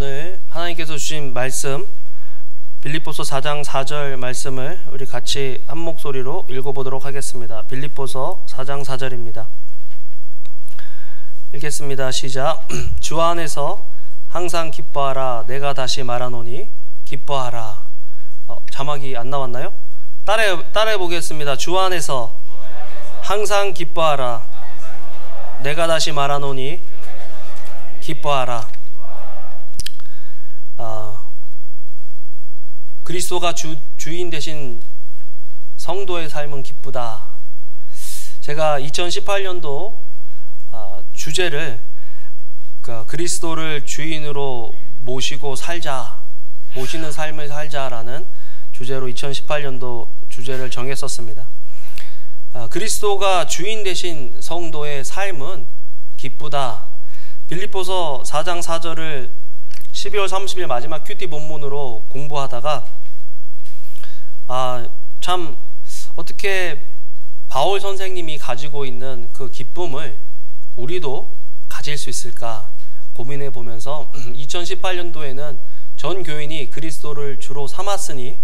오늘 하나님께서 주신 말씀 빌립보서 4장 4절 말씀을 우리 같이 한 목소리로 읽어보도록 하겠습니다. 빌립보서 4장 4절입니다. 읽겠습니다. 시작. 주 안에서 항상 기뻐하라. 내가 다시 말하노니 기뻐하라. 자막이 안 나왔나요? 따라해 보겠습니다. 주 안에서 항상 기뻐하라. 내가 다시 말하노니 기뻐하라. 그리스도가 주인 되신 성도의 삶은 기쁘다. 제가 2018년도 주제를 그리스도를 주인으로 모시고 살자, 모시는 삶을 살자라는 주제로 2018년도 주제를 정했었습니다. 그리스도가 주인 되신 성도의 삶은 기쁘다. 빌립보서 4장 4절을 12월 30일 마지막 큐티 본문으로 공부하다가 참 어떻게 바울 선생님이 가지고 있는 그 기쁨을 우리도 가질 수 있을까 고민해 보면서 2018년도에는 전 교인이 그리스도를 주로 삼았으니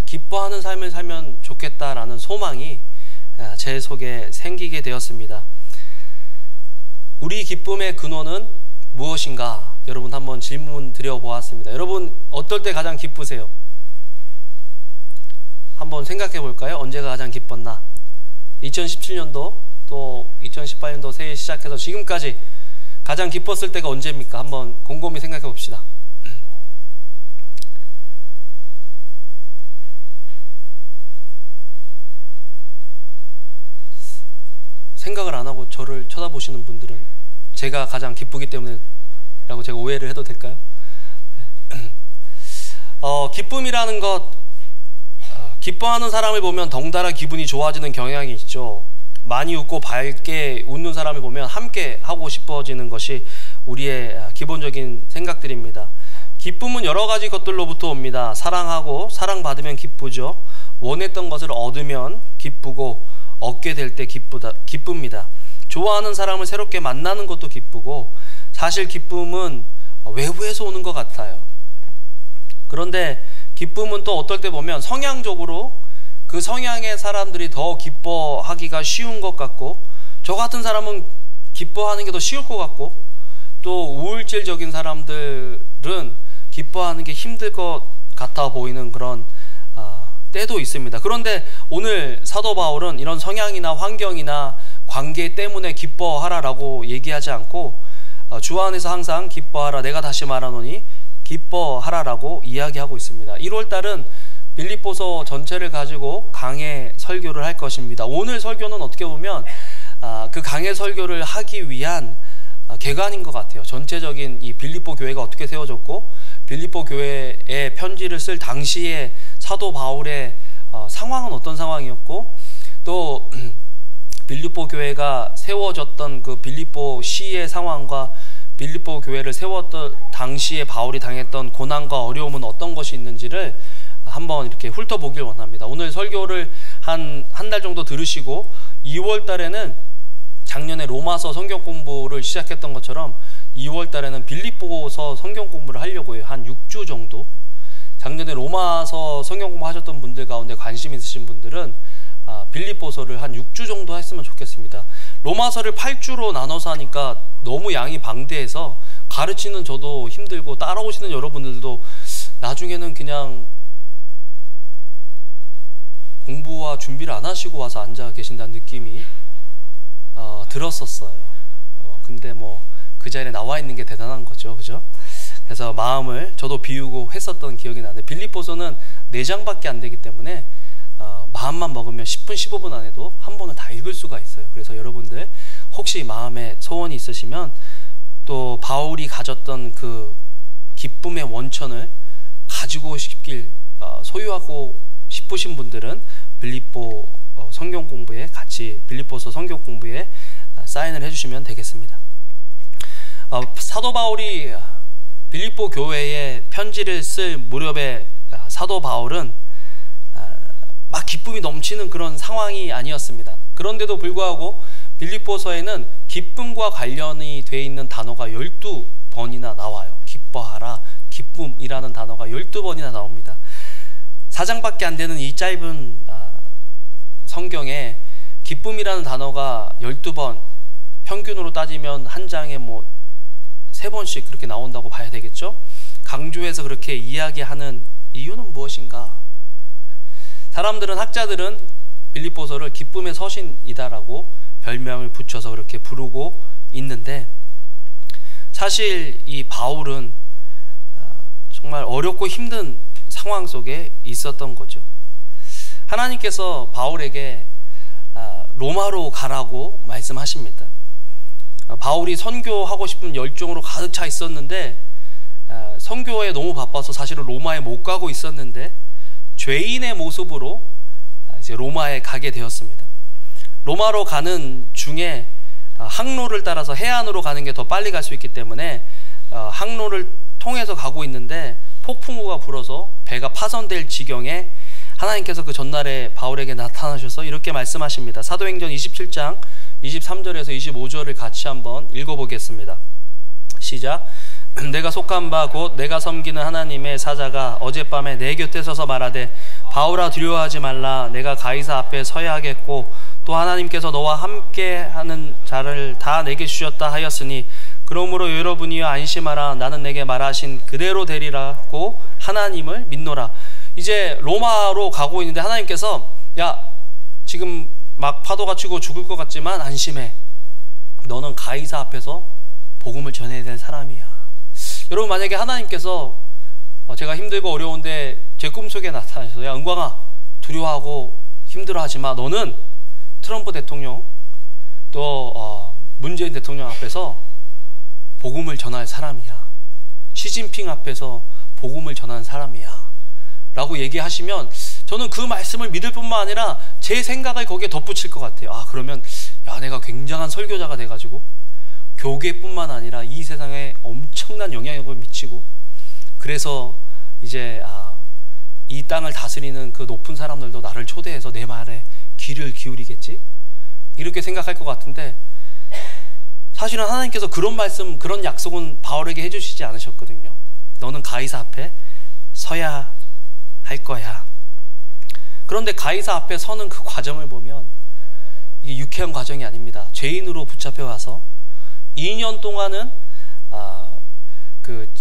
기뻐하는 삶을 살면 좋겠다라는 소망이 제 속에 생기게 되었습니다. 우리 기쁨의 근원은 무엇인가? 여러분 한번 질문 드려보았습니다. 여러분 어떨 때 가장 기쁘세요? 한번 생각해 볼까요? 언제가 가장 기뻤나? 2017년도 또 2018년도 새해 시작해서 지금까지 가장 기뻤을 때가 언제입니까? 한번 곰곰이 생각해 봅시다. 생각을 안 하고 저를 쳐다보시는 분들은 제가 가장 기쁘기 때문에 라고 제가 오해를 해도 될까요? 기쁨이라는 것, 기뻐하는 사람을 보면 덩달아 기분이 좋아지는 경향이 있죠. 많이 웃고 밝게 웃는 사람을 보면 함께 하고 싶어지는 것이 우리의 기본적인 생각들입니다. 기쁨은 여러 가지 것들로부터 옵니다. 사랑하고 사랑받으면 기쁘죠. 원했던 것을 얻으면 기쁘고 얻게 될 때 기쁩니다. 좋아하는 사람을 새롭게 만나는 것도 기쁘고, 사실 기쁨은 외부에서 오는 것 같아요. 그런데 기쁨은 또 어떨 때 보면 성향적으로 그 성향의 사람들이 더 기뻐하기가 쉬운 것 같고, 저 같은 사람은 기뻐하는 게 더 쉬울 것 같고, 또 우울질적인 사람들은 기뻐하는 게 힘들 것 같아 보이는 그런 때도 있습니다. 그런데 오늘 사도 바울은 이런 성향이나 환경이나 관계 때문에 기뻐하라라고 얘기하지 않고 주 안에서 항상 기뻐하라. 내가 다시 말하노니 기뻐하라라고 이야기하고 있습니다. 1월달은 빌립보서 전체를 가지고 강해 설교를 할 것입니다. 오늘 설교는 어떻게 보면 그 강해 설교를 하기 위한 개관인 것 같아요. 전체적인 이 빌립보 교회가 어떻게 세워졌고, 빌립보 교회에 편지를 쓸 당시에 사도 바울의 상황은 어떤 상황이었고, 또 빌립보 교회가 세워졌던 그 빌립보 시의 상황과 빌립보 교회를 세웠던 당시에 바울이 당했던 고난과 어려움은 어떤 것이 있는지를 한번 이렇게 훑어보길 원합니다. 오늘 설교를 한 달 정도 들으시고 2월 달에는 작년에 로마서 성경 공부를 시작했던 것처럼 2월 달에는 빌립보서 성경 공부를 하려고 해요. 한 6주 정도. 작년에 로마서 성경 공부 하셨던 분들 가운데 관심 있으신 분들은 빌립보서를 한 6주 정도 했으면 좋겠습니다. 로마서를 8주로 나눠서 하니까 너무 양이 방대해서 가르치는 저도 힘들고 따라오시는 여러분들도 나중에는 그냥 공부와 준비를 안 하시고 와서 앉아 계신다는 느낌이 들었었어요. 근데 뭐 그 자리에 나와 있는 게 대단한 거죠, 그죠? 그래서 마음을 저도 비우고 했었던 기억이 나는데, 빌립보서는 4장밖에 안 되기 때문에 마음만 먹으면 10분 15분 안에도 한 번을 다 읽을 수가 있어요. 그래서 여러분들 혹시 마음에 소원이 있으시면, 또 바울이 가졌던 그 기쁨의 원천을 가지고 싶길 소유하고 싶으신 분들은 빌립보 성경 공부에 같이 빌립보서 성경 공부에 사인을 해주시면 되겠습니다. 사도 바울이 빌립보 교회에 편지를 쓸 무렵에 사도 바울은 막 기쁨이 넘치는 그런 상황이 아니었습니다. 그런데도 불구하고 빌립보서에는 기쁨과 관련이 돼 있는 단어가 12번이나 나와요. 기뻐하라. 기쁨이라는 단어가 12번이나 나옵니다. 4장밖에 안 되는 이 짧은 성경에 기쁨이라는 단어가 12번, 평균으로 따지면 한 장에 뭐 3번씩 그렇게 나온다고 봐야 되겠죠? 강조해서 그렇게 이야기하는 이유는 무엇인가? 사람들은, 학자들은 빌립보서를 기쁨의 서신이다라고 별명을 붙여서 그렇게 부르고 있는데, 사실 이 바울은 정말 어렵고 힘든 상황 속에 있었던 거죠. 하나님께서 바울에게 로마로 가라고 말씀하십니다. 바울이 선교하고 싶은 열정으로 가득 차 있었는데, 선교에 너무 바빠서 사실은 로마에 못 가고 있었는데 죄인의 모습으로 이제 로마에 가게 되었습니다. 로마로 가는 중에 항로를 따라서 해안으로 가는 게 더 빨리 갈 수 있기 때문에 항로를 통해서 가고 있는데 폭풍우가 불어서 배가 파손될 지경에 하나님께서 그 전날에 바울에게 나타나셔서 이렇게 말씀하십니다. 사도행전 27장 23절에서 25절을 같이 한번 읽어보겠습니다. 시작. 내가 속한 바 곧 내가 섬기는 하나님의 사자가 어젯밤에 내 곁에 서서 말하되 바울아 두려워하지 말라. 내가 가이사 앞에 서야 하겠고 또 하나님께서 너와 함께하는 자를 다 내게 주셨다 하였으니 그러므로 여러분이여 안심하라. 나는 내게 말하신 그대로 되리라고 하나님을 믿노라. 이제 로마로 가고 있는데 하나님께서 야, 지금 막 파도가 치고 죽을 것 같지만 안심해. 너는 가이사 앞에서 복음을 전해야 될 사람이야. 여러분, 만약에 하나님께서 제가 힘들고 어려운데 제 꿈속에 나타나셔서 야, 은광아 두려워하고 힘들어하지 마. 너는 트럼프 대통령 또 문재인 대통령 앞에서 복음을 전할 사람이야. 시진핑 앞에서 복음을 전하는 사람이야 라고 얘기하시면 저는 그 말씀을 믿을 뿐만 아니라 제 생각을 거기에 덧붙일 것 같아요. 그러면 야, 내가 굉장한 설교자가 돼가지고 교계뿐만 아니라 이 세상에 엄청난 영향력을 미치고 그래서 이제 이 땅을 다스리는 그 높은 사람들도 나를 초대해서 내 말에 귀를 기울이겠지? 이렇게 생각할 것 같은데 사실은 하나님께서 그런 말씀, 그런 약속은 바울에게 해주시지 않으셨거든요. 너는 가이사 앞에 서야 할 거야. 그런데 가이사 앞에 서는 그 과정을 보면 이게 유쾌한 과정이 아닙니다. 죄인으로 붙잡혀와서 2년 동안은 그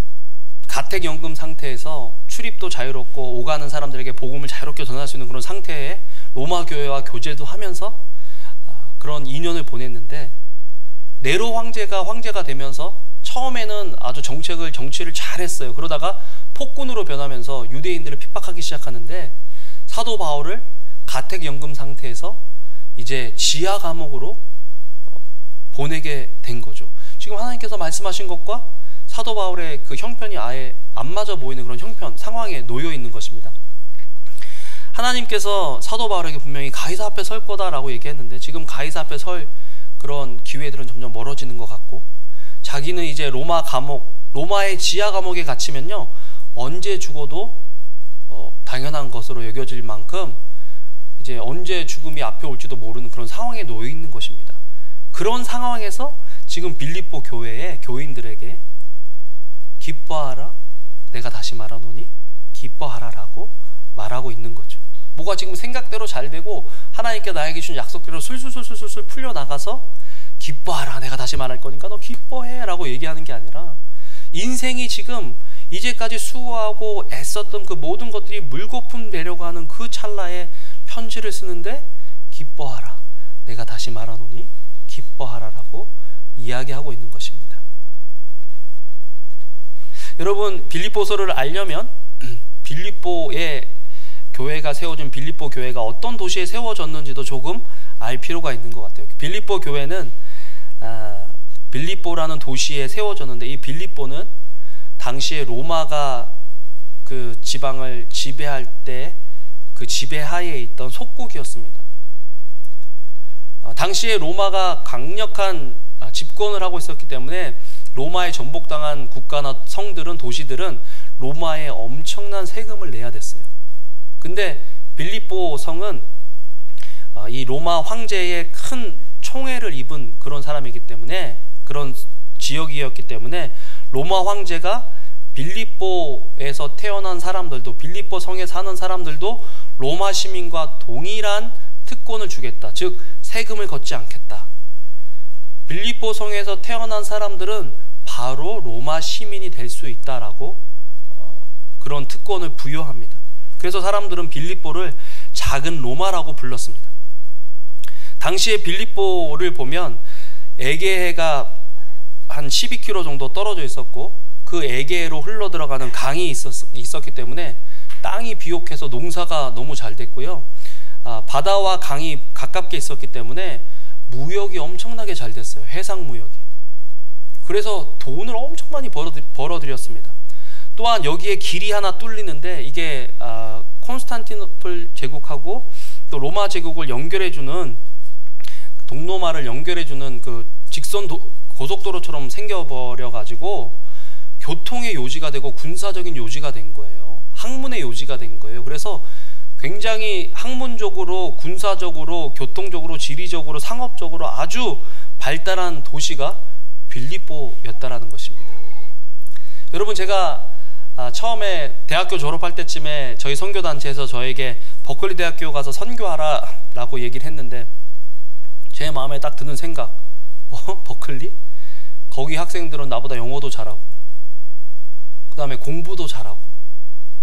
가택연금 상태에서 출입도 자유롭고 오가는 사람들에게 복음을 자유롭게 전할 수 있는 그런 상태에 로마 교회와 교제도 하면서 그런 2년을 보냈는데 네로 황제가 되면서 처음에는 아주 정치를 잘했어요. 그러다가 폭군으로 변하면서 유대인들을 핍박하기 시작하는데 사도 바울을 가택연금 상태에서 이제 지하 감옥으로 보내게 된 거죠. 지금 하나님께서 말씀하신 것과 사도 바울의 그 형편이 아예 안 맞아 보이는 그런 형편, 상황에 놓여 있는 것입니다. 하나님께서 사도 바울에게 분명히 가이사 앞에 설 거다라고 얘기했는데 지금 가이사 앞에 설 그런 기회들은 점점 멀어지는 것 같고 자기는 이제 로마의 지하 감옥에 갇히면요 언제 죽어도 당연한 것으로 여겨질 만큼 이제 언제 죽음이 앞에 올지도 모르는 그런 상황에 놓여 있는 것입니다. 그런 상황에서 지금 빌립보 교회의 교인들에게 기뻐하라, 내가 다시 말하노니 기뻐하라라고 말하고 있는 거죠. 뭐가 지금 생각대로 잘 되고 하나님께 나에게 준 약속대로 술술 풀려나가서 기뻐하라, 내가 다시 말할 거니까 너 기뻐해 라고 얘기하는 게 아니라 인생이 지금 이제까지 수고하고 애썼던 그 모든 것들이 물거품 되려고 하는 그 찰나에 편지를 쓰는데 기뻐하라, 내가 다시 말하노니 기뻐하라라고 이야기하고 있는 것입니다. 여러분, 빌립보서를 알려면 빌립보의 교회가 세워진 빌립보 교회가 어떤 도시에 세워졌는지도 조금 알 필요가 있는 것 같아요. 빌립보 교회는 빌립보라는 도시에 세워졌는데 이 빌립보는 당시에 로마가 그 지방을 지배할 때 그 지배하에 있던 속국이었습니다. 당시에 로마가 강력한 집권을 하고 있었기 때문에 로마에 전복당한 국가나 성들은, 도시들은 로마에 엄청난 세금을 내야 됐어요. 근데 빌립보 성은 이 로마 황제의 큰 총애를 입은 그런 사람이기 때문에, 그런 지역이었기 때문에 로마 황제가 빌립보에서 태어난 사람들도, 빌립보 성에 사는 사람들도 로마 시민과 동일한 특권을 주겠다. 즉 세금을 걷지 않겠다. 빌립보 성에서 태어난 사람들은 바로 로마 시민이 될 수 있다라고 그런 특권을 부여합니다. 그래서 사람들은 빌립보를 작은 로마라고 불렀습니다. 당시에 빌립보를 보면 에게해가 한 12km 정도 떨어져 있었고, 그 에게해로 흘러 들어가는 강이 있었기 때문에 땅이 비옥해서 농사가 너무 잘 됐고요. 바다와 강이 가깝게 있었기 때문에 무역이 엄청나게 잘 됐어요. 해상 무역이. 그래서 돈을 엄청 많이 벌어들였습니다. 또한 여기에 길이 하나 뚫리는데, 이게 콘스탄티노플 제국하고 또 로마 제국을 연결해주는, 동로마를 연결해주는 그 직선 고속도로처럼 생겨버려 가지고 교통의 요지가 되고 군사적인 요지가 된 거예요. 학문의 요지가 된 거예요. 그래서 굉장히 학문적으로, 군사적으로, 교통적으로, 지리적으로, 상업적으로 아주 발달한 도시가 빌립보였다라는 것입니다. 여러분, 제가 처음에 대학교 졸업할 때쯤에 저희 선교단체에서 저에게 버클리 대학교 가서 선교하라 라고 얘기를 했는데, 제 마음에 딱 드는 생각, 버클리? 거기 학생들은 나보다 영어도 잘하고 그 다음에 공부도 잘하고.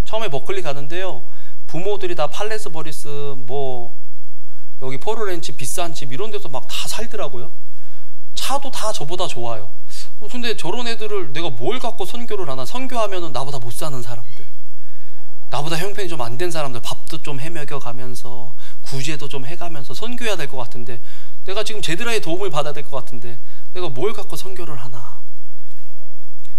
처음에 버클리 가는데요, 부모들이 다 팔레스버리스, 뭐 여기 포르렌치 비싼 집 이런 데서 막 다 살더라고요. 차도 다 저보다 좋아요. 근데 저런 애들을 내가 뭘 갖고 선교를 하나. 선교하면은 나보다 못 사는 사람들, 나보다 형편이 좀 안 된 사람들, 밥도 좀 해먹여 가면서 구제도 좀 해가면서 선교해야 될 것 같은데, 내가 지금 제드라의 도움을 받아야 될 것 같은데 내가 뭘 갖고 선교를 하나.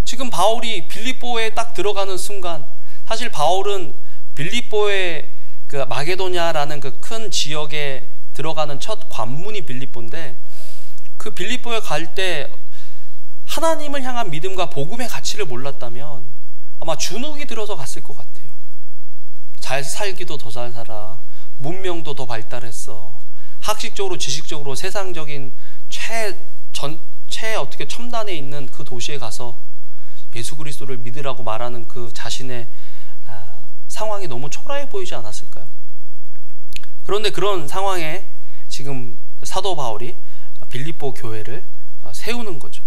지금 바울이 빌립보에 딱 들어가는 순간, 사실 바울은 빌립보의 그 마게도냐라는 그 큰 지역에 들어가는 첫 관문이 빌립보인데, 그 빌립보에 갈 때 하나님을 향한 믿음과 복음의 가치를 몰랐다면 아마 주눅이 들어서 갔을 것 같아요. 잘 살기도 더 잘 살아, 문명도 더 발달했어, 학식적으로 지식적으로 세상적인 어떻게 첨단에 있는 그 도시에 가서 예수 그리스도를 믿으라고 말하는 그 자신의 상황이 너무 초라해 보이지 않았을까요? 그런데 그런 상황에 지금 사도 바울이 빌립보 교회를 세우는 거죠.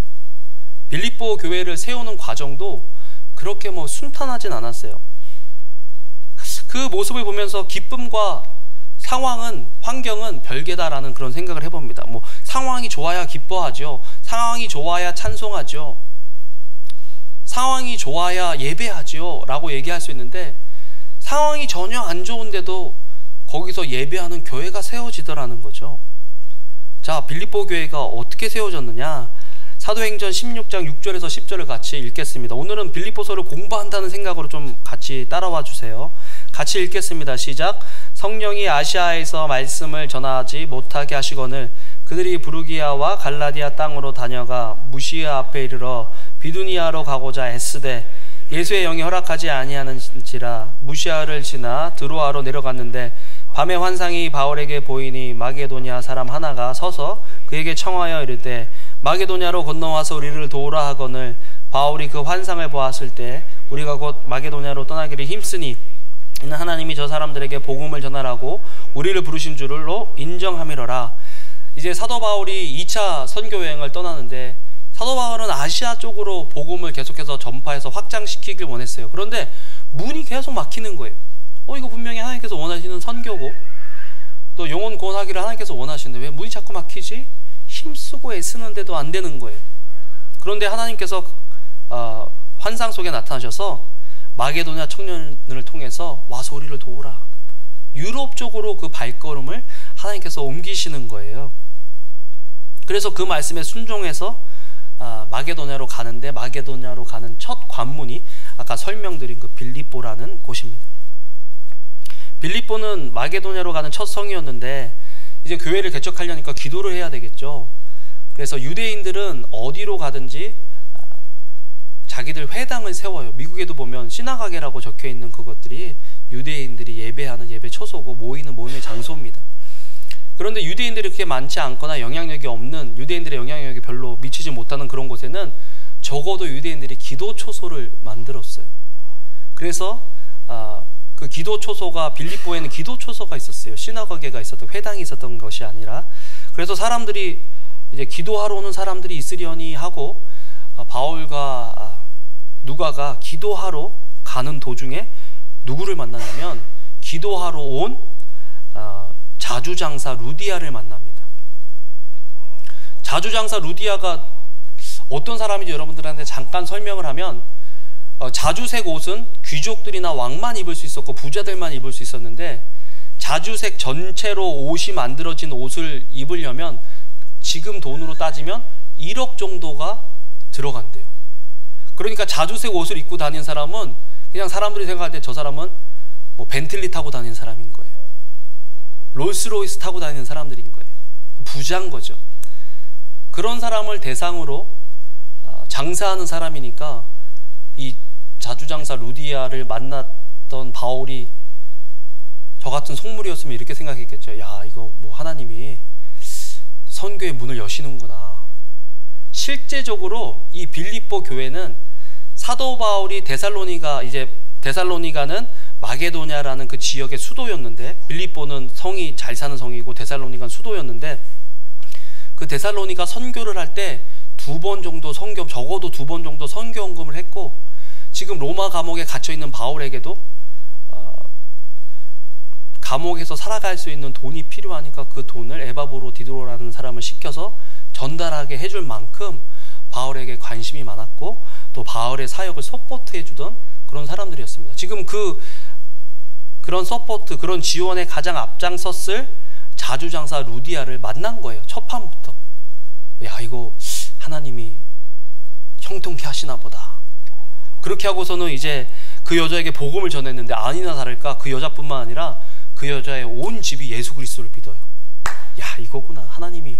빌립보 교회를 세우는 과정도 그렇게 뭐 순탄하진 않았어요. 그 모습을 보면서 기쁨과 환경은 별개다라는 그런 생각을 해봅니다. 뭐 상황이 좋아야 기뻐하죠. 상황이 좋아야 찬송하죠. 상황이 좋아야 예배하죠 라고 얘기할 수 있는데, 상황이 전혀 안 좋은데도 거기서 예배하는 교회가 세워지더라는 거죠. 자, 빌립보 교회가 어떻게 세워졌느냐, 사도행전 16장 6절에서 10절을 같이 읽겠습니다. 오늘은 빌립보서를 공부한다는 생각으로 좀 같이 따라와 주세요. 같이 읽겠습니다. 시작. 성령이 아시아에서 말씀을 전하지 못하게 하시거늘 그들이 부르기아와 갈라디아 땅으로 다녀가 무시아 앞에 이르러 비두니아로 가고자 애쓰되 예수의 영이 허락하지 아니하는지라 무시아를 지나 드로아로 내려갔는데, 밤에 환상이 바울에게 보이니 마게도냐 사람 하나가 서서 그에게 청하여 이르되 마게도냐로 건너와서 우리를 도우라 하거늘 바울이 그 환상을 보았을 때 우리가 곧 마게도냐로 떠나기를 힘쓰니 이는 하나님이 저 사람들에게 복음을 전하라고 우리를 부르신 줄로 인정함이로라. 이제 사도 바울이 2차 선교 여행을 떠나는데, 사도 바울은 아시아 쪽으로 복음을 계속해서 전파해서 확장시키길 원했어요. 그런데 문이 계속 막히는 거예요. 이거 분명히 하나님께서 원하시는 선교고 또 영혼 구원하기를 하나님께서 원하시는데 왜 문이 자꾸 막히지? 힘쓰고 애쓰는데도 안 되는 거예요. 그런데 하나님께서 환상 속에 나타나셔서 마게도냐 청년을 통해서 와서 우리를 도우라. 유럽 쪽으로 그 발걸음을 하나님께서 옮기시는 거예요. 그래서 그 말씀에 순종해서 마게도냐로 가는데, 마게도냐로 가는 첫 관문이 아까 설명드린 그 빌립보라는 곳입니다. 빌립보는 마게도냐로 가는 첫 성이었는데, 이제 교회를 개척하려니까 기도를 해야 되겠죠. 그래서 유대인들은 어디로 가든지 자기들 회당을 세워요. 미국에도 보면 시나가게라고 적혀 있는 그것들이 유대인들이 예배하는 예배 초소고 모임의 장소입니다. 그런데 유대인들이 그렇게 많지 않거나 영향력이 없는, 유대인들의 영향력이 별로 미치지 못하는 그런 곳에는 적어도 유대인들이 기도 초소를 만들었어요. 그래서 그 기도 초소가, 빌립보에는 기도 초소가 있었어요. 시나고게가 있었던, 회당이 있었던 것이 아니라. 그래서 사람들이 이제 기도하러 오는 사람들이 있으려니 하고 바울과 누가가 기도하러 가는 도중에 누구를 만나냐면 기도하러 온 자주장사 루디아를 만납니다. 자주장사 루디아가 어떤 사람인지 여러분들한테 잠깐 설명을 하면, 자주색 옷은 귀족들이나 왕만 입을 수 있었고 부자들만 입을 수 있었는데, 자주색 전체로 옷이 만들어진 옷을 입으려면 지금 돈으로 따지면 1억 정도가 들어간대요. 그러니까 자주색 옷을 입고 다니는 사람은 그냥 사람들이 생각할 때 저 사람은 뭐 벤틀리 타고 다니는 사람인 거예요. 롤스로이스 타고 다니는 사람들인 거예요. 부자인 거죠. 그런 사람을 대상으로 장사하는 사람이니까 이 자주장사 루디아를 만났던 바울이 저 같은 속물이었으면 이렇게 생각했겠죠. 야, 이거 뭐 하나님이 선교의 문을 여시는구나. 실제적으로 이 빌립보 교회는 사도 바울이 데살로니가는 마게도냐라는 그 지역의 수도였는데, 빌립보는 성이 잘 사는 성이고 데살로니가는 수도였는데, 그 데살로니가 선교를 할 때 적어도 두 번 정도 선교 헌금을 했고, 지금 로마 감옥에 갇혀 있는 바울에게도 감옥에서 살아갈 수 있는 돈이 필요하니까 그 돈을 에바브로 디도라는 사람을 시켜서 전달하게 해줄 만큼 바울에게 관심이 많았고, 또 바울의 사역을 서포트해 주던 그런 사람들이었습니다. 지금 그런 서포트, 그런 지원에 가장 앞장섰을 자주장사 루디아를 만난 거예요. 첫 판부터. 야, 이거 하나님이 형통케 하시나 보다. 그렇게 하고서는 이제 그 여자에게 복음을 전했는데, 아니나 다를까 그 여자뿐만 아니라 그 여자의 온 집이 예수 그리스도를 믿어요. 야, 이거구나. 하나님이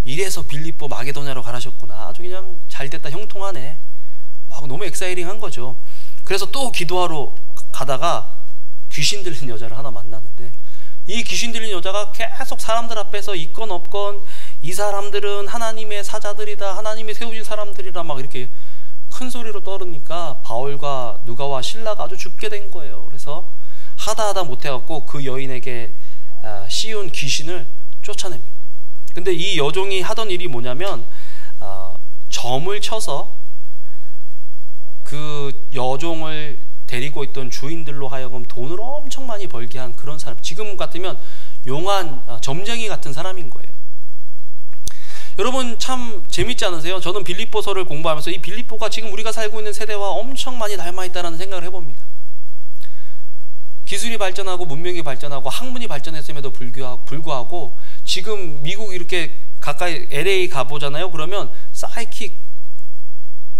이래서 빌립보 마게도냐로 가라셨구나. 아주 그냥 잘됐다, 형통하네. 막 너무 엑사이링한 거죠. 그래서 또 기도하러 가다가 귀신 들린 여자를 하나 만났는데, 이 귀신 들린 여자가 계속 사람들 앞에서 있건 없건 이 사람들은 하나님의 사자들이다, 하나님이 세우신 사람들이라 막 이렇게 큰 소리로 떠르니까 바울과 누가와 실라가 아주 죽게 된 거예요. 그래서 하다 못해갖고 그 여인에게 씌운 귀신을 쫓아냅니다. 근데 이 여종이 하던 일이 뭐냐면 점을 쳐서 그 여종을 데리고 있던 주인들로 하여금 돈을 엄청 많이 벌게 한 그런 사람, 지금 같으면 용한 점쟁이 같은 사람인 거예요. 여러분 참 재밌지 않으세요? 저는 빌립보서를 공부하면서 이 빌립보가 지금 우리가 살고 있는 세대와 엄청 많이 닮아있다는 생각을 해봅니다. 기술이 발전하고 문명이 발전하고 학문이 발전했음에도 불구하고 지금 미국 이렇게 가까이 LA 가보잖아요. 그러면 사이킥,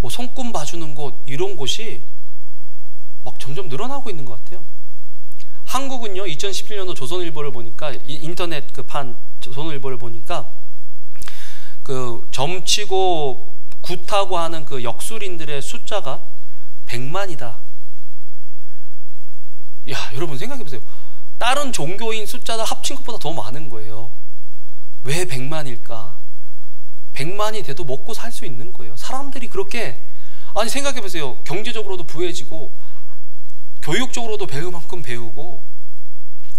뭐 손금 봐주는 곳, 이런 곳이 막 점점 늘어나고 있는 것 같아요. 한국은요, 2017년도 조선일보를 보니까, 인터넷 그 판 조선일보를 보니까 그 점치고 굿하고 하는 그 역술인들의 숫자가 100만이다. 야, 여러분 생각해보세요. 다른 종교인 숫자를 합친 것보다 더 많은 거예요. 왜 100만일까? 100만이 돼도 먹고 살 수 있는 거예요. 사람들이 그렇게, 아니 생각해보세요. 경제적으로도 부해지고 교육적으로도 배울 만큼 배우고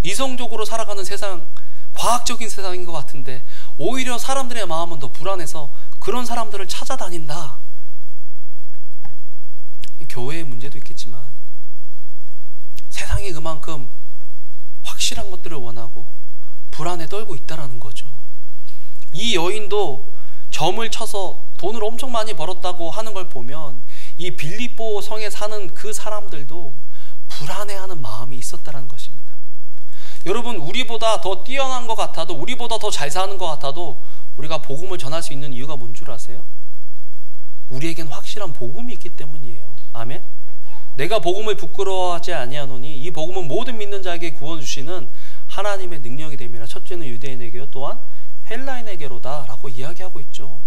이성적으로 살아가는 세상, 과학적인 세상인 것 같은데 오히려 사람들의 마음은 더 불안해서 그런 사람들을 찾아다닌다. 교회의 문제도 있겠지만 세상이 그만큼 확실한 것들을 원하고 불안에 떨고 있다라는 거죠. 이 여인도 점을 쳐서 돈을 엄청 많이 벌었다고 하는 걸 보면 이 빌립보 성에 사는 그 사람들도 불안해하는 마음이 있었다는 것입니다. 여러분, 우리보다 더 뛰어난 것 같아도, 우리보다 더 잘 사는 것 같아도 우리가 복음을 전할 수 있는 이유가 뭔 줄 아세요? 우리에겐 확실한 복음이 있기 때문이에요. 아멘? 내가 복음을 부끄러워하지 아니하노니 이 복음은 모든 믿는 자에게 구원 주시는 하나님의 능력이 됨이라. 첫째는 유대인에게요, 또한 헬라인에게로다 라고 이야기하고 있죠.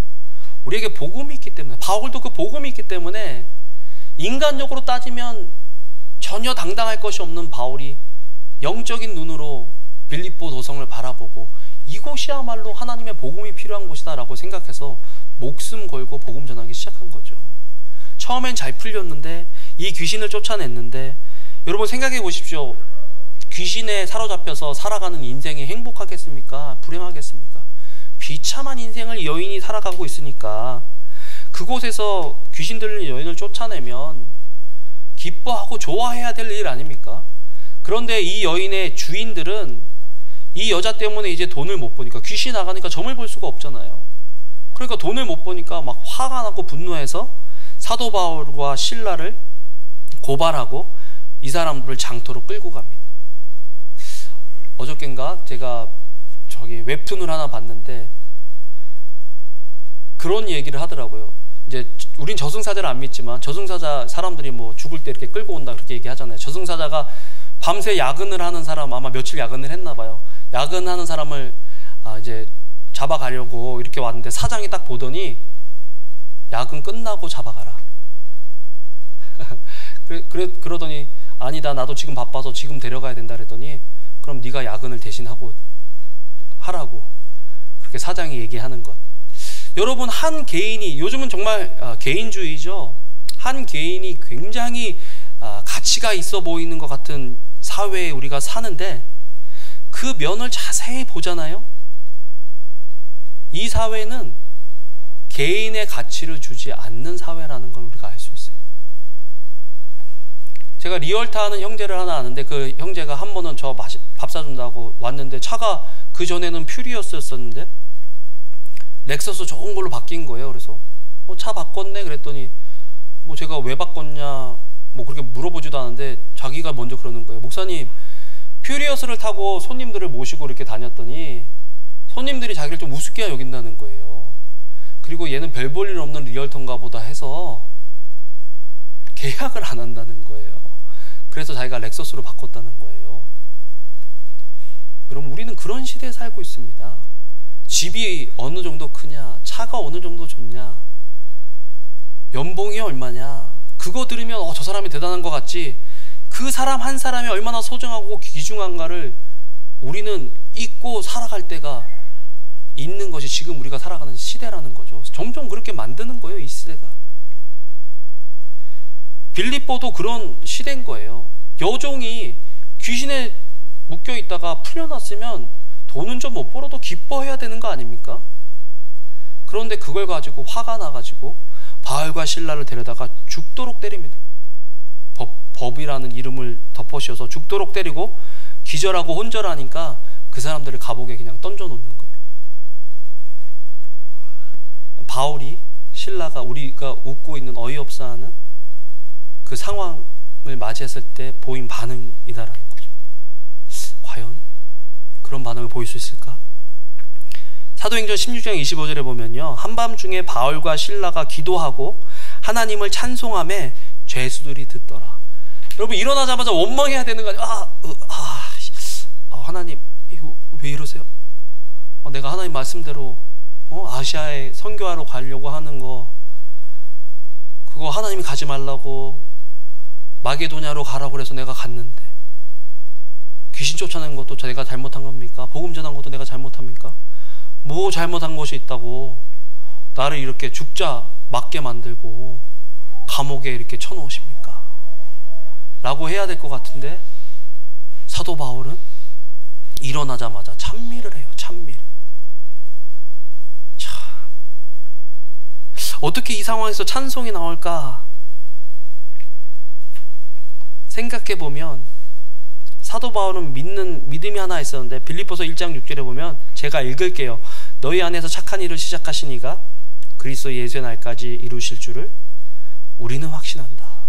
우리에게 복음이 있기 때문에, 바울도 그 복음이 있기 때문에 인간적으로 따지면 전혀 당당할 것이 없는 바울이 영적인 눈으로 빌립보 도성을 바라보고 이곳이야말로 하나님의 복음이 필요한 곳이다 라고 생각해서 목숨 걸고 복음 전하기 시작한 거죠. 처음엔 잘 풀렸는데 이 귀신을 쫓아냈는데, 여러분 생각해 보십시오. 귀신에 사로잡혀서 살아가는 인생이 행복하겠습니까? 불행하겠습니까? 비참한 인생을 여인이 살아가고 있으니까 그곳에서 귀신 들린 여인을 쫓아내면 기뻐하고 좋아해야 될 일 아닙니까? 그런데 이 여인의 주인들은 이 여자 때문에 이제 돈을 못 버니까, 귀신이 나가니까 점을 볼 수가 없잖아요. 그러니까 돈을 못 버니까 막 화가 나고 분노해서 사도 바울과 실라를 고발하고 이 사람들을 장터로 끌고 갑니다. 어저껜가 제가 저기 웹툰을 하나 봤는데 그런 얘기를 하더라고요. 이제 우린 저승사자를 안 믿지만 저승사자 사람들이 뭐 죽을 때 이렇게 끌고 온다 그렇게 얘기하잖아요. 저승사자가 밤새 야근을 하는 사람, 아마 며칠 야근을 했나 봐요. 야근하는 사람을 이제 잡아가려고 이렇게 왔는데 사장이 딱 보더니 야근 끝나고 잡아가라. 그러더니 아니다, 나도 지금 바빠서 지금 데려가야 된다 그랬더니 그럼 네가 야근을 대신하고 하라고, 그렇게 사장이 얘기하는 것. 여러분, 한 개인이, 요즘은 정말 개인주의죠. 한 개인이 굉장히 가치가 있어 보이는 것 같은 사회에 우리가 사는데 그 면을 자세히 보잖아요. 이 사회는 개인의 가치를 주지 않는 사회라는 걸 우리가 알 수 있어요. 제가 리얼타 하는 형제를 하나 아는데 그 형제가 한 번은 저 밥 사준다고 왔는데 차가 그 전에는 퓨리어스였었는데 렉서스 좋은 걸로 바뀐 거예요. 그래서 차 바꿨네 그랬더니 뭐 제가 왜 바꿨냐 뭐 그렇게 물어보지도 않은데 자기가 먼저 그러는 거예요. 목사님, 퓨리어스를 타고 손님들을 모시고 이렇게 다녔더니 손님들이 자기를 좀 우습게 여긴다는 거예요. 그리고 얘는 별 볼 일 없는 리얼터인가 보다 해서 계약을 안 한다는 거예요. 그래서 자기가 렉서스로 바꿨다는 거예요. 여러분, 우리는 그런 시대에 살고 있습니다. 집이 어느 정도 크냐, 차가 어느 정도 좋냐, 연봉이 얼마냐, 그거 들으면 저 사람이 대단한 것 같지, 그 사람 한 사람이 얼마나 소중하고 귀중한가를 우리는 잊고 살아갈 때가 있는 것이 지금 우리가 살아가는 시대라는 거죠. 점점 그렇게 만드는 거예요, 이 시대가. 빌립보도 그런 시대인 거예요. 여종이 귀신에 묶여 있다가 풀려났으면 돈은 좀 못 벌어도 기뻐해야 되는 거 아닙니까? 그런데 그걸 가지고 화가 나가지고 바울과 실라를 데려다가 죽도록 때립니다. 법이라는 이름을 덮어씌워서 죽도록 때리고 기절하고 혼절하니까 그 사람들을 감옥에 그냥 던져놓는 거예요. 바울이, 실라가 우리가 웃고 있는 어이없어하는 그 상황을 맞이했을 때 보인 반응이다라는 거죠. 과연 그런 반응을 보일 수 있을까? 사도행전 16장 25절에 보면요, 한밤중에 바울과 실라가 기도하고 하나님을 찬송하며 죄수들이 듣더라. 여러분, 일어나자마자 원망해야 되는 거 아니에요? 하나님 이거 왜 이러세요? 내가 하나님 말씀대로 아시아에 선교하러 가려고 하는 거, 그거 하나님이 가지 말라고 마게도냐로 가라고 그래서 내가 갔는데 귀신 쫓아낸 것도 내가 잘못한 겁니까? 복음 전한 것도 내가 잘못합니까? 뭐 잘못한 것이 있다고 나를 이렇게 죽자 맞게 만들고 감옥에 이렇게 쳐놓으십니까? 라고 해야 될 것 같은데 사도 바울은 일어나자마자 찬미를 해요. 찬미를. 참, 어떻게 이 상황에서 찬송이 나올까 생각해보면 사도 바울은 믿는 믿음이 하나 있었는데, 빌립보서 1장 6절에 보면, 제가 읽을게요. 너희 안에서 착한 일을 시작하신 이가 그리스도 예수의 날까지 이루실 줄을 우리는 확신한다.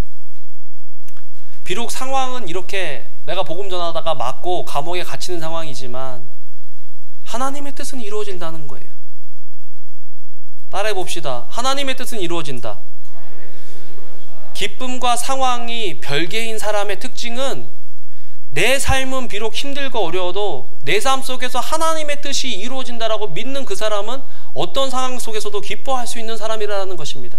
비록 상황은 이렇게 내가 복음 전하다가 맞고 감옥에 갇히는 상황이지만 하나님의 뜻은 이루어진다는 거예요. 따라해 봅시다. 하나님의 뜻은 이루어진다. 기쁨과 상황이 별개인 사람의 특징은, 내 삶은 비록 힘들고 어려워도 내 삶 속에서 하나님의 뜻이 이루어진다라고 믿는 그 사람은 어떤 상황 속에서도 기뻐할 수 있는 사람이라는 것입니다.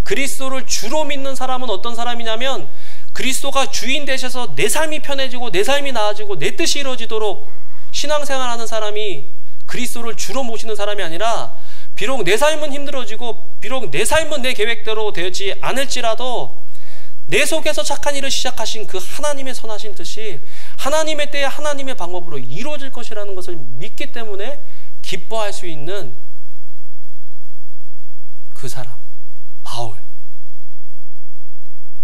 그리스도를 주로 믿는 사람은 어떤 사람이냐면, 그리스도가 주인 되셔서 내 삶이 편해지고 내 삶이 나아지고 내 뜻이 이루어지도록 신앙생활하는 사람이 그리스도를 주로 모시는 사람이 아니라 비록 내 삶은 힘들어지고 비록 내 삶은 내 계획대로 되지 않을지라도 내 속에서 착한 일을 시작하신 그 하나님의 선하신 뜻이 하나님의 때에 하나님의 방법으로 이루어질 것이라는 것을 믿기 때문에 기뻐할 수 있는 그 사람, 바울.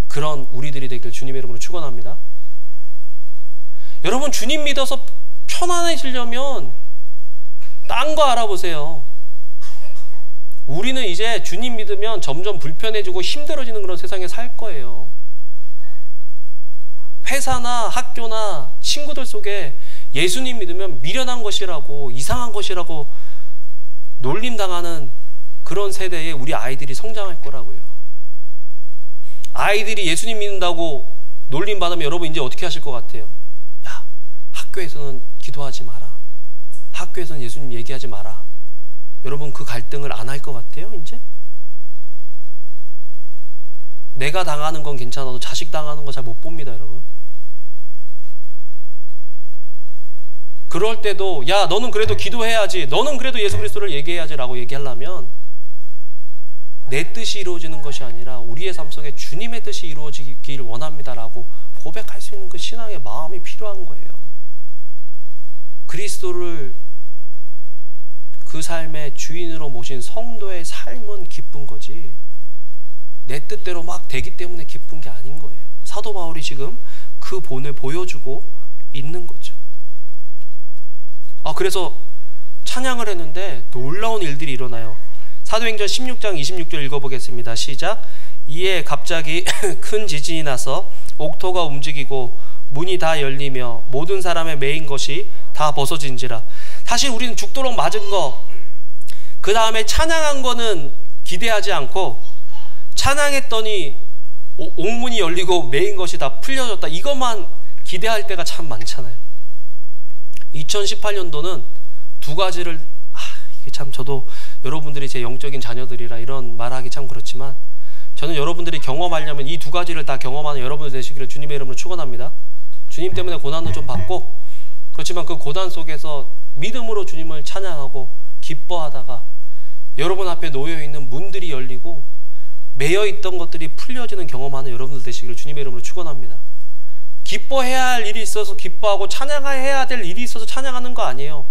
그런 우리들이 되길 주님의 이름으로 축원합니다. 여러분, 주님 믿어서 편안해지려면 딴 거 알아보세요. 우리는 이제 주님 믿으면 점점 불편해지고 힘들어지는 그런 세상에 살 거예요. 회사나 학교나 친구들 속에 예수님 믿으면 미련한 것이라고 이상한 것이라고 놀림당하는 그런 세대에 우리 아이들이 성장할 거라고요. 아이들이 예수님 믿는다고 놀림받으면 여러분 이제 어떻게 하실 것 같아요? 야, 학교에서는 기도하지 마라. 학교에서는 예수님 얘기하지 마라. 여러분 그 갈등을 안 할 것 같아요 이제? 내가 당하는 건 괜찮아도 자식 당하는 거 잘 못 봅니다 여러분. 그럴 때도 야 너는 그래도 기도해야지, 너는 그래도 예수 그리스도를 얘기해야지 라고 얘기하려면 내 뜻이 이루어지는 것이 아니라 우리의 삶 속에 주님의 뜻이 이루어지길 원합니다 라고 고백할 수 있는 그 신앙의 마음이 필요한 거예요. 그리스도를 그 삶의 주인으로 모신 성도의 삶은 기쁜 거지 내 뜻대로 막 되기 때문에 기쁜 게 아닌 거예요. 사도 바울이 지금 그 본을 보여주고 있는 거죠. 그래서 찬양을 했는데 놀라운 일들이 일어나요. 사도행전 16장 26절 읽어보겠습니다. 시작. 이에 갑자기 큰 지진이 나서 옥토가 움직이고 문이 다 열리며 모든 사람의 매인 것이 다 벗어진지라. 사실 우리는 죽도록 맞은 거, 그 다음에 찬양한 거는 기대하지 않고 찬양했더니 옥문이 열리고 매인 것이 다 풀려졌다, 이것만 기대할 때가 참 많잖아요. 2018년도는 두 가지를 이게 참 저도 여러분들이 제 영적인 자녀들이라 이런 말하기 참 그렇지만 저는 여러분들이 경험하려면 이 두 가지를 다 경험하는 여러분들 되시기를 주님의 이름으로 축원합니다. 주님 때문에 고난도 좀 받고 그렇지만 그 고난 속에서 믿음으로 주님을 찬양하고 기뻐하다가 여러분 앞에 놓여있는 문들이 열리고 매여있던 것들이 풀려지는 경험하는 여러분들 되시기를 주님의 이름으로 축원합니다. 기뻐해야 할 일이 있어서 기뻐하고 찬양해야 될 일이 있어서 찬양하는 거 아니에요.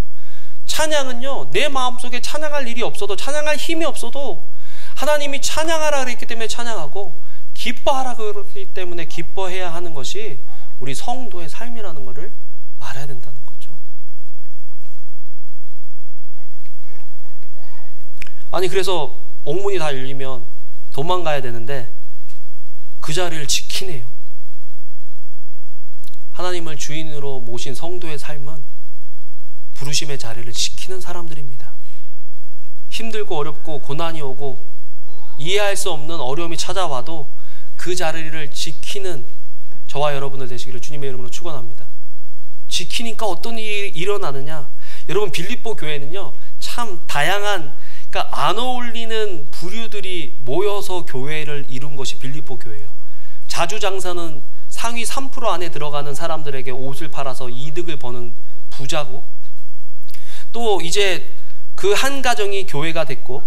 찬양은요, 내 마음속에 찬양할 일이 없어도, 찬양할 힘이 없어도 하나님이 찬양하라 그랬기 때문에 찬양하고 기뻐하라 그랬기 때문에 기뻐해야 하는 것이 우리 성도의 삶이라는 것을 알아야 된다는 거죠. 아니 그래서 옥문이 다 열리면 도망가야 되는데 그 자리를 지키네요. 하나님을 주인으로 모신 성도의 삶은 부르심의 자리를 지키는 사람들입니다. 힘들고 어렵고 고난이 오고 이해할 수 없는 어려움이 찾아와도 그 자리를 지키는 저와 여러분들 되시기를 주님의 이름으로 축원합니다. 지키니까 어떤 일이 일어나느냐? 여러분 빌립보 교회는요 참 다양한, 그러니까 안 어울리는 부류들이 모여서 교회를 이룬 것이 빌립보 교회예요. 자주장사는 상위 3% 안에 들어가는 사람들에게 옷을 팔아서 이득을 버는 부자고, 또 이제 그 한 가정이 교회가 됐고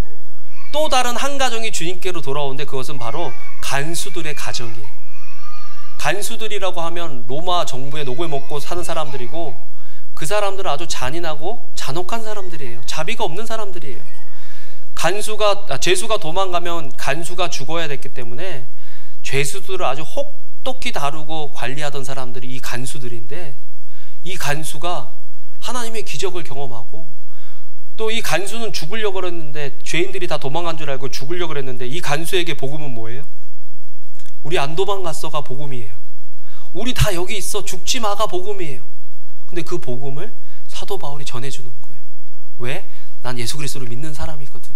또 다른 한 가정이 주님께로 돌아오는데 그것은 바로 간수들의 가정이에요. 간수들이라고 하면 로마 정부의 녹을 먹고 사는 사람들이고 그 사람들은 아주 잔인하고 잔혹한 사람들이에요. 자비가 없는 사람들이에요. 죄수가 도망가면 간수가 죽어야 됐기 때문에 죄수들을 아주 혹독히 다루고 관리하던 사람들이 이 간수들인데, 이 간수가 하나님의 기적을 경험하고 또 이 간수는 죽으려고 했는데 죄인들이 다 도망간 줄 알고 죽으려고 했는데 이 간수에게 복음은 뭐예요? 우리 안 도망갔어가 복음이에요. 우리 다 여기 있어 죽지 마가 복음이에요. 근데 그 복음을 사도 바울이 전해주는 거예요. 왜? 난 예수 그리스도를 믿는 사람이거든.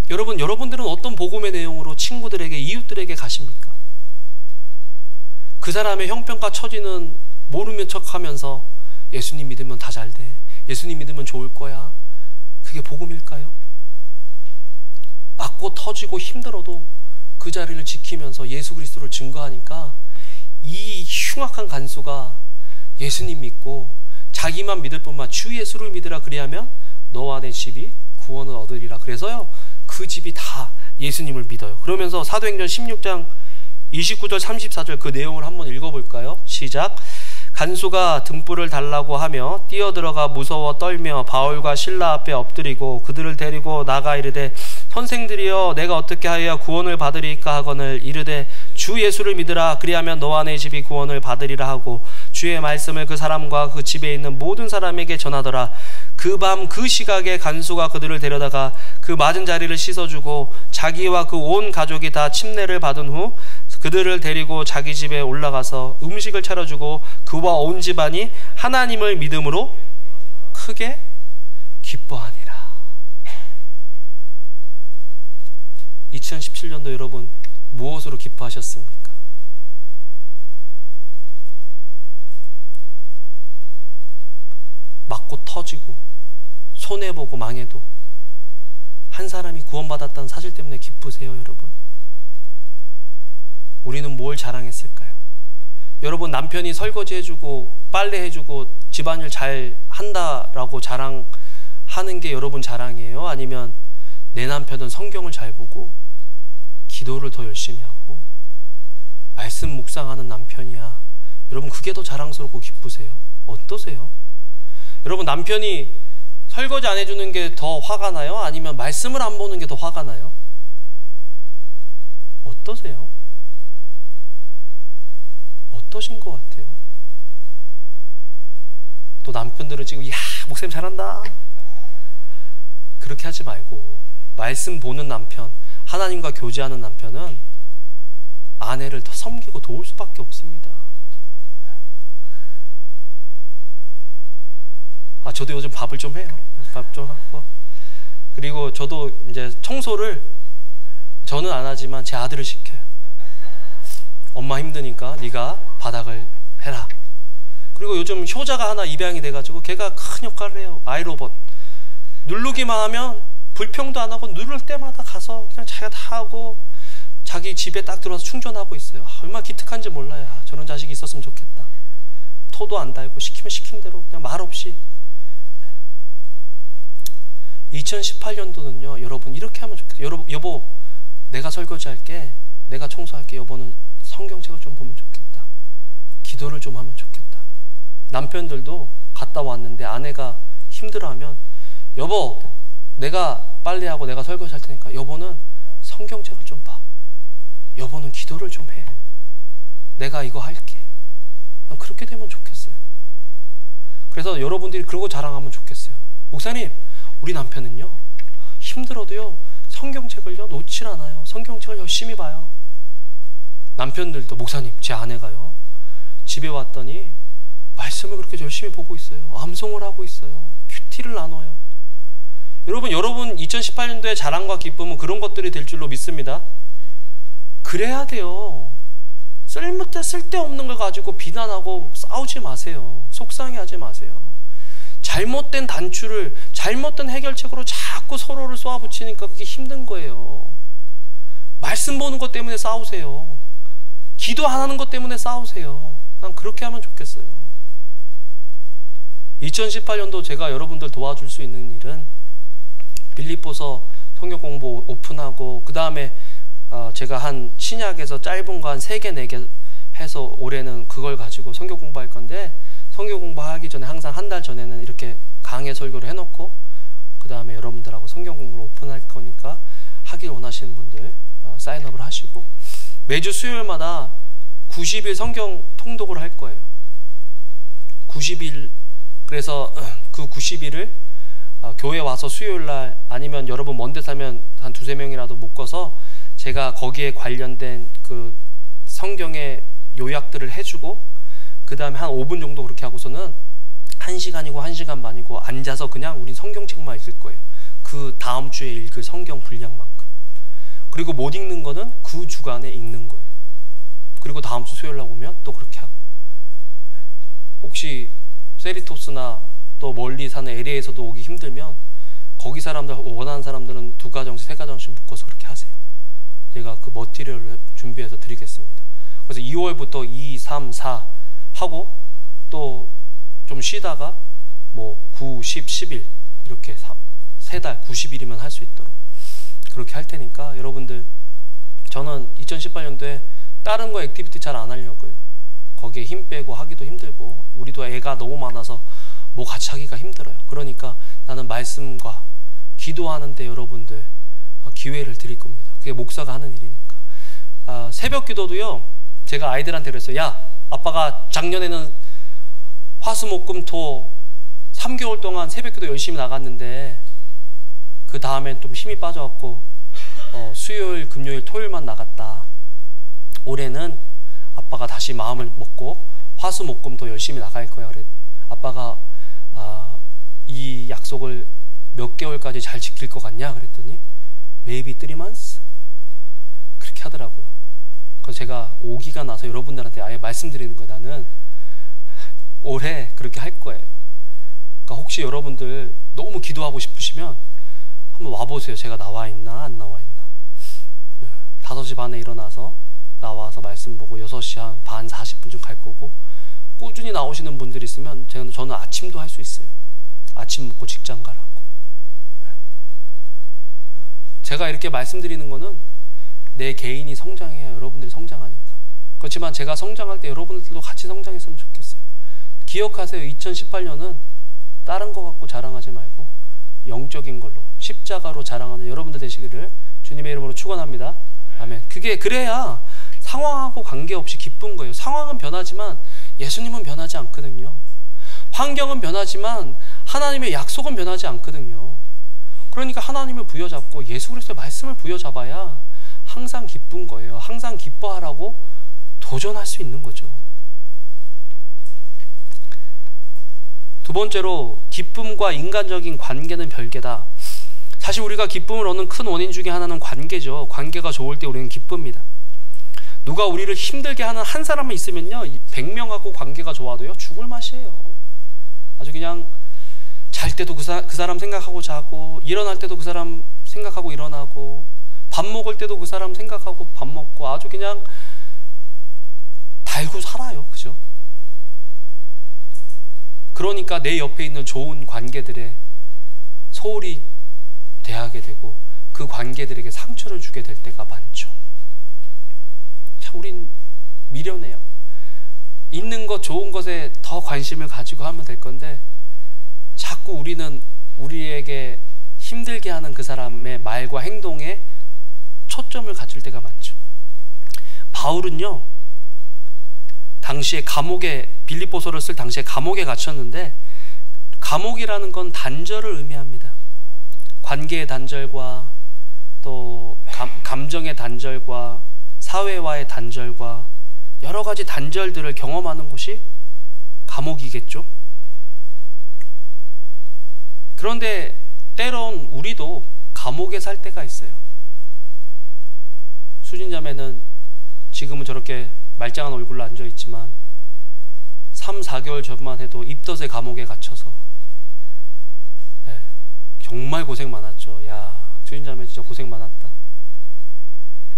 여러분들은 어떤 복음의 내용으로 친구들에게, 이웃들에게 가십니까? 그 사람의 형편과 처지는 모르는 척하면서 예수님 믿으면 다 잘 돼, 예수님 믿으면 좋을 거야, 그게 복음일까요? 맞고 터지고 힘들어도 그 자리를 지키면서 예수 그리스도를 증거하니까 이 흉악한 간수가 예수님 믿고 자기만 믿을 뿐만 주 예수를 믿으라 그리하면 너와 내 집이 구원을 얻으리라. 그래서요 그 집이 다 예수님을 믿어요. 그러면서 사도행전 16장 29절 34절 그 내용을 한번 읽어볼까요? 시작. 간수가 등불을 달라고 하며 뛰어들어가 무서워 떨며 바울과 실라 앞에 엎드리고 그들을 데리고 나가 이르되 선생들이여 내가 어떻게 하여야 구원을 받으리까 하거늘 이르되 주 예수를 믿으라. 그리하면 너와 내 집이 구원을 받으리라 하고 주의 말씀을 그 사람과 그 집에 있는 모든 사람에게 전하더라. 그 밤 그 시각에 간수가 그들을 데려다가 그 맞은 자리를 씻어주고 자기와 그 온 가족이 다 침례를 받은 후 그들을 데리고 자기 집에 올라가서 음식을 차려주고 그와 온 집안이 하나님을 믿음으로 크게 기뻐하니라. 2017년도 여러분 무엇으로 기뻐하셨습니까? 맞고 터지고 손해보고 망해도 한 사람이 구원받았다는 사실 때문에 기쁘세요, 여러분? 우리는 뭘 자랑했을까요? 여러분 남편이 설거지 해주고 빨래 해주고 집안일 잘 한다라고 자랑하는 게 여러분 자랑이에요? 아니면 내 남편은 성경을 잘 보고 기도를 더 열심히 하고 말씀 묵상하는 남편이야. 여러분 그게 더 자랑스럽고 기쁘세요? 어떠세요? 여러분 남편이 설거지 안 해주는 게 더 화가 나요? 아니면 말씀을 안 보는 게 더 화가 나요? 어떠세요? 어떠신 것 같아요? 또 남편들은 지금 야 목사님 잘한다 그렇게 하지 말고 말씀 보는 남편, 하나님과 교제하는 남편은 아내를 더 섬기고 도울 수밖에 없습니다. 저도 요즘 밥을 좀 해요. 밥 좀 하고. 그리고 저도 이제 청소를 저는 안 하지만 제 아들을 시켜요. 엄마 힘드니까 네가 바닥을 해라. 그리고 요즘 효자가 하나 입양이 돼가지고 걔가 큰 역할을 해요. 아이로봇. 누르기만 하면 불평도 안 하고 누를 때마다 가서 그냥 자기가 다 하고 자기 집에 딱 들어와서 충전하고 있어요. 얼마나 기특한지 몰라요. 저런 자식이 있었으면 좋겠다. 토도 안 달고 시키면 시킨 대로 그냥 말 없이. 2018년도는요 여러분 이렇게 하면 좋겠어요. 여보 내가 설거지 할게, 내가 청소할게. 여보는 성경책을 좀 보면 좋겠다. 기도를 좀 하면 좋겠다. 남편들도 갔다 왔는데 아내가 힘들어하면 여보 내가 빨래하고 내가 설거지 할 테니까 여보는 성경책을 좀 봐. 여보는 기도를 좀 해. 내가 이거 할게. 그렇게 되면 좋겠어요. 그래서 여러분들이 그러고 자랑하면 좋겠어요. 목사님 우리 남편은요 힘들어도요 성경책을요 놓질 않아요. 성경책을 열심히 봐요. 남편들도 목사님 제 아내가요 집에 왔더니 말씀을 그렇게 열심히 보고 있어요. 암송을 하고 있어요. 큐티를 나눠요. 여러분 2018년도에 자랑과 기쁨은 그런 것들이 될 줄로 믿습니다. 그래야 돼요. 쓸데없는 걸 가지고 비난하고 싸우지 마세요. 속상해하지 마세요. 잘못된 단추를 잘못된 해결책으로 자꾸 서로를 쏘아붙이니까 그게 힘든 거예요. 말씀 보는 것 때문에 싸우세요. 기도 안 하는 것 때문에 싸우세요. 난 그렇게 하면 좋겠어요. 2018년도 제가 여러분들 도와줄 수 있는 일은 빌립보서 성경 공부 오픈하고 그 다음에 제가 한 신약에서 짧은 거 한 3개 4개 해서 올해는 그걸 가지고 성경 공부할 건데 성경 공부하기 전에 항상 한 달 전에는 이렇게 강해 설교를 해놓고 그 다음에 여러분들하고 성경 공부를 오픈할 거니까 하길 원하시는 분들 사인업을 하시고 매주 수요일마다 90일 성경 통독을 할 거예요. 90일. 그래서 그 90일을 교회 와서 수요일날 아니면 여러분 먼데 살면 한 2-3명이라도 묶어서 제가 거기에 관련된 그 성경의 요약들을 해주고 그 다음에 한 5분 정도 그렇게 하고서는 1시간이고 1시간 반이고 앉아서 그냥 우린 성경책만 읽을 거예요. 그 다음 주에 읽을 성경 분량만큼. 그리고 못 읽는 거는 그 주간에 읽는 거예요. 그리고 다음 주 수요일 날 오면 또 그렇게 하고. 혹시 세리토스나 또 멀리 사는 LA에서도 오기 힘들면 거기 사람들 원하는 사람들은 2가정씩 3가정씩 묶어서 그렇게 하세요. 제가 그 머티리얼을 준비해서 드리겠습니다. 그래서 2월부터 2, 3, 4 하고 또 좀 쉬다가 뭐 9, 10, 11 이렇게 3달 90일이면 할 수 있도록 그렇게 할 테니까 여러분들, 저는 2018년도에 다른 거 액티비티 잘 안 하려고요. 거기에 힘 빼고 하기도 힘들고, 우리도 애가 너무 많아서 뭐 같이 하기가 힘들어요. 그러니까 나는 말씀과 기도하는데 여러분들 기회를 드릴 겁니다. 그게 목사가 하는 일이니까. 새벽 기도도요, 제가 아이들한테 그랬어요. 야, 아빠가 작년에는 화수목금토 3개월 동안 새벽 기도 열심히 나갔는데 그 다음엔 좀 힘이 빠져갖고 수요일, 금요일, 토요일만 나갔다. 올해는 아빠가 다시 마음을 먹고 화수목금토 열심히 나갈 거야. 그래. 아빠가 이 약속을 몇 개월까지 잘 지킬 것 같냐? 그랬더니 maybe 3 months? 그렇게 하더라고요. 그래서 제가 오기가 나서 여러분들한테 아예 말씀드리는 거예요. 나는 올해 그렇게 할 거예요. 그러니까 혹시 여러분들 너무 기도하고 싶으시면 한번 와보세요. 제가 나와 있나 안 나와 있나. 5시 반에 일어나서 나와서 말씀 보고 6시 한 반 40분쯤 갈 거고, 꾸준히 나오시는 분들이 있으면 저는 아침도 할 수 있어요. 아침 먹고 직장 가라고. 제가 이렇게 말씀드리는 거는 내 개인이 성장해야 여러분들이 성장하니까. 그렇지만 제가 성장할 때 여러분들도 같이 성장했으면 좋겠어요. 기억하세요. 2018년은 다른 거 갖고 자랑하지 말고 영적인 걸로, 십자가로 자랑하는 여러분들 되시기를 주님의 이름으로 축원합니다. 아멘. 그게 그래야 상황하고 관계없이 기쁜 거예요. 상황은 변하지만 예수님은 변하지 않거든요. 환경은 변하지만 하나님의 약속은 변하지 않거든요. 그러니까 하나님을 부여잡고 예수 그리스도의 말씀을 부여잡아야 항상 기쁜 거예요. 항상 기뻐하라고 도전할 수 있는 거죠. 두 번째로, 기쁨과 인간적인 관계는 별개다. 사실 우리가 기쁨을 얻는 큰 원인 중에 하나는 관계죠. 관계가 좋을 때 우리는 기쁩니다. 누가 우리를 힘들게 하는 한 사람만 있으면요, 100명하고 관계가 좋아도요 죽을 맛이에요. 아주 그냥 잘 때도 그 사람 생각하고 자고, 일어날 때도 그 사람 생각하고 일어나고, 밥 먹을 때도 그 사람 생각하고 밥 먹고, 아주 그냥 달고 살아요. 그죠? 그러니까 내 옆에 있는 좋은 관계들에 소홀히 대하게 되고 그 관계들에게 상처를 주게 될 때가 많죠. 참 우린 미련해요. 있는 것, 좋은 것에 더 관심을 가지고 하면 될 건데 자꾸 우리는 우리에게 힘들게 하는 그 사람의 말과 행동에 초점을 갖출 때가 많죠. 바울은요, 당시에 감옥에, 빌립보서를 쓸 당시에 감옥에 갇혔는데, 감옥이라는 건 단절을 의미합니다. 관계의 단절과 또 감정의 단절과 사회와의 단절과 여러 가지 단절들을 경험하는 곳이 감옥이겠죠. 그런데 때론 우리도 감옥에 살 때가 있어요. 수진자매는 지금은 저렇게 말짱한 얼굴로 앉아있지만 3, 4개월 전만 해도 입덧의 감옥에 갇혀서 정말 고생 많았죠. 야, 수진자매 진짜 고생 많았다.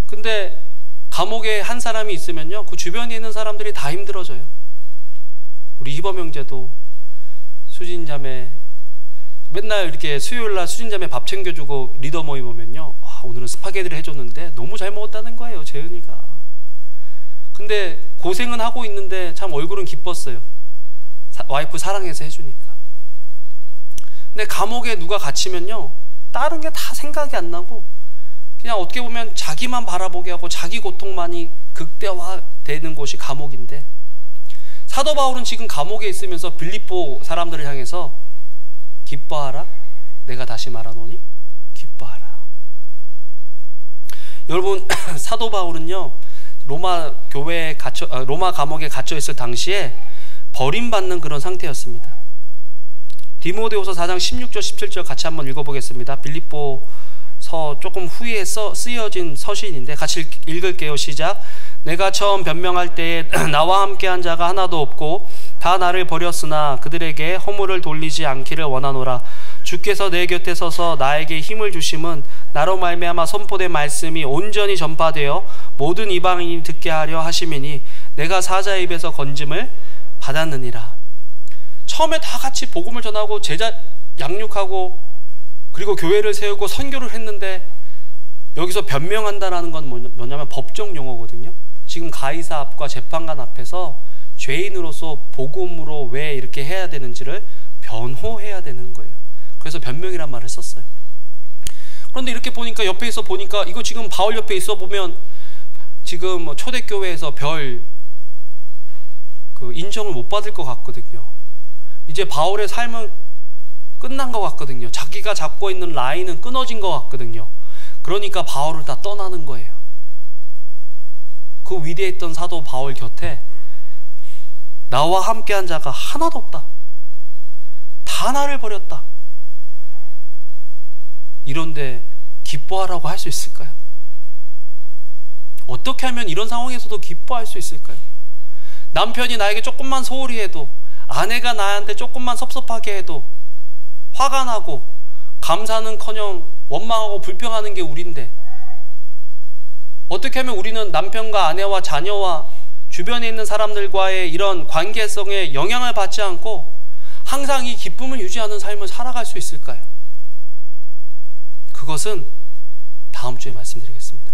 근데 감옥에 한 사람이 있으면요, 그 주변에 있는 사람들이 다 힘들어져요. 우리 희범 형제도 수진자매 맨날 이렇게 수요일날 수진자매 밥 챙겨주고 리더 모임 오면요, 와, 오늘은 스파게티를 해줬는데 너무 잘 먹었다는 거예요, 재은이가. 근데 고생은 하고 있는데 참 얼굴은 기뻤어요. 와이프 사랑해서 해주니까. 근데 감옥에 누가 갇히면요, 다른 게 다 생각이 안 나고 그냥 어떻게 보면 자기만 바라보게 하고 자기 고통만이 극대화되는 곳이 감옥인데, 사도 바울은 지금 감옥에 있으면서 빌립보 사람들을 향해서 기뻐하라, 내가 다시 말하노니 기뻐하라. 여러분, 사도 바울은요, 로마 감옥에 갇혀 있을 당시에 버림받는 그런 상태였습니다. 디모데후서 4장 16절 17절 같이 한번 읽어보겠습니다. 빌립보서 조금 후에 쓰여진 서신인데 같이 읽을게요. 시작. 내가 처음 변명할 때에 나와 함께한 자가 하나도 없고 다 나를 버렸으나 그들에게 허물을 돌리지 않기를 원하노라. 주께서 내 곁에 서서 나에게 힘을 주심은 나로 말미암아 선포된 말씀이 온전히 전파되어 모든 이방인이 듣게 하려 하심이니 내가 사자의 입에서 건짐을 받았느니라. 처음에 다 같이 복음을 전하고 제자 양육하고 그리고 교회를 세우고 선교를 했는데 여기서 변명한다라는 건 뭐냐면 법적 용어거든요. 지금 가이사 앞과 재판관 앞에서 죄인으로서 복음으로 왜 이렇게 해야 되는지를 변호해야 되는 거예요. 그래서 변명이란 말을 썼어요. 그런데 이렇게 보니까 옆에서 보니까 이거 지금 바울 옆에 있어 보면 지금 초대교회에서 별 인정을 못 받을 것 같거든요. 이제 바울의 삶은 끝난 것 같거든요. 자기가 잡고 있는 라인은 끊어진 것 같거든요. 그러니까 바울을 다 떠나는 거예요. 그 위대했던 사도 바울 곁에 나와 함께한 자가 하나도 없다. 다 나를 버렸다. 이런데 기뻐하라고 할 수 있을까요? 어떻게 하면 이런 상황에서도 기뻐할 수 있을까요? 남편이 나에게 조금만 소홀히 해도, 아내가 나한테 조금만 섭섭하게 해도 화가 나고 감사는커녕 원망하고 불평하는 게 우리인데, 어떻게 하면 우리는 남편과 아내와 자녀와 주변에 있는 사람들과의 이런 관계성에 영향을 받지 않고 항상 이 기쁨을 유지하는 삶을 살아갈 수 있을까요? 그것은 다음 주에 말씀드리겠습니다.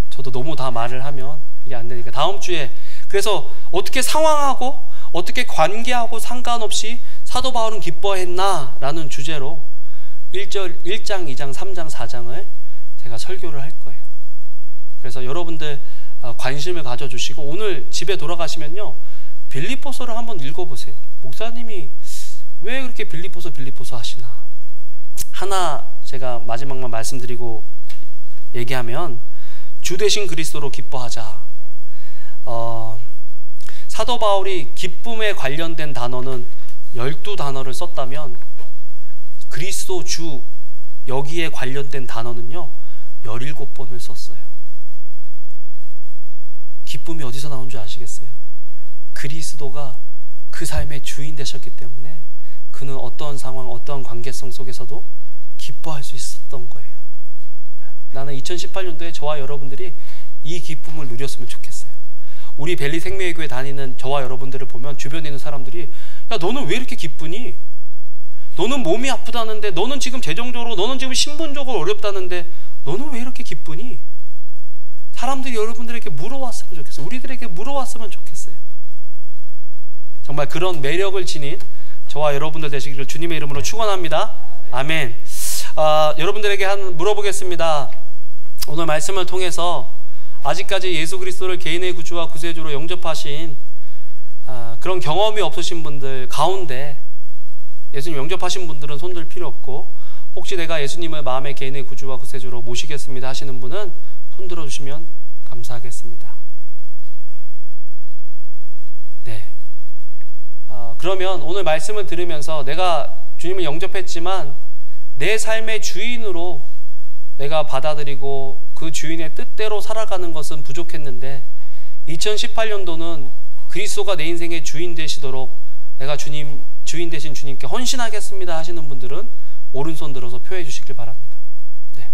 저도 너무 다 말을 하면 이게 안 되니까 다음 주에, 그래서 어떻게 상황하고 어떻게 관계하고 상관없이 사도 바울은 기뻐했나 라는 주제로 1장, 2장, 3장, 4장을 제가 설교를 할 거예요. 그래서 여러분들 관심을 가져주시고 오늘 집에 돌아가시면요, 빌립보서를 한번 읽어보세요. 목사님이 왜 그렇게 빌립보서 하시나. 하나 제가 마지막만 말씀드리고 얘기하면, 주 대신 그리스도로 기뻐하자. 사도 바울이 기쁨에 관련된 단어는 12단어를 썼다면 그리스도 주 여기에 관련된 단어는요 17번을 썼어요. 기쁨이 어디서 나온 줄 아시겠어요? 그리스도가 그 삶의 주인 되셨기 때문에 그는 어떠한 상황, 어떠한 관계성 속에서도 기뻐할 수 있었던 거예요. 나는 2018년도에 저와 여러분들이 이 기쁨을 누렸으면 좋겠어요. 우리 벨리 생명의교회 다니는 저와 여러분들을 보면 주변에 있는 사람들이, 야 너는 왜 이렇게 기쁘니? 너는 몸이 아프다는데, 너는 지금 재정적으로, 너는 지금 신분적으로 어렵다는데 너는 왜 이렇게 기쁘니? 사람들이 여러분들에게 물어왔으면 좋겠어요. 우리들에게 물어왔으면 좋겠어요. 정말 그런 매력을 지닌 저와 여러분들 되시기를 주님의 이름으로 축원합니다. 아멘. 여러분들에게 물어보겠습니다. 오늘 말씀을 통해서 아직까지 예수 그리스도를 개인의 구주와 구세주로 영접하신 그런 경험이 없으신 분들 가운데, 예수님 영접하신 분들은 손들 필요 없고, 혹시 내가 예수님을 마음의 개인의 구주와 구세주로 모시겠습니다 하시는 분은 손 들어주시면 감사하겠습니다. 네. 그러면 오늘 말씀을 들으면서 내가 주님을 영접했지만 내 삶의 주인으로 내가 받아들이고 그 주인의 뜻대로 살아가는 것은 부족했는데 2018년도는 그리스도가 내 인생의 주인 되시도록 내가 주인 되신 주님께 헌신하겠습니다 하시는 분들은 오른손 들어서 표해 주시길 바랍니다. 네,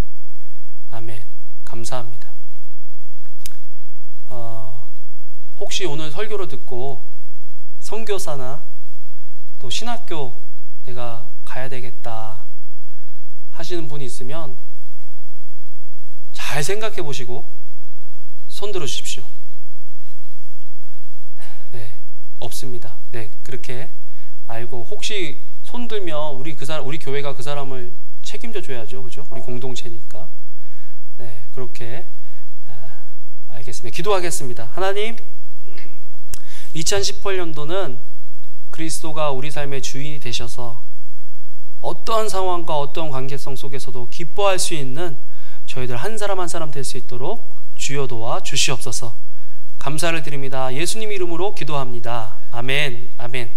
아멘. 감사합니다. 혹시 오늘 설교를 듣고 선교사나 또 신학교 내가 가야 되겠다 하시는 분이 있으면 잘 생각해 보시고 손 들어 주십시오. 네, 없습니다. 네, 그렇게 알고, 혹시 손 들면 우리 교회가 그 사람을 책임져 줘야죠, 그죠? 우리 공동체니까. 네, 그렇게 알겠습니다. 기도하겠습니다. 하나님, 2018년도는 그리스도가 우리 삶의 주인이 되셔서 어떠한 상황과 어떠한 관계성 속에서도 기뻐할 수 있는 저희들 한 사람 한 사람 될 수 있도록 주여 도와 주시옵소서. 감사를 드립니다. 예수님 이름으로 기도합니다. 아멘. 아멘.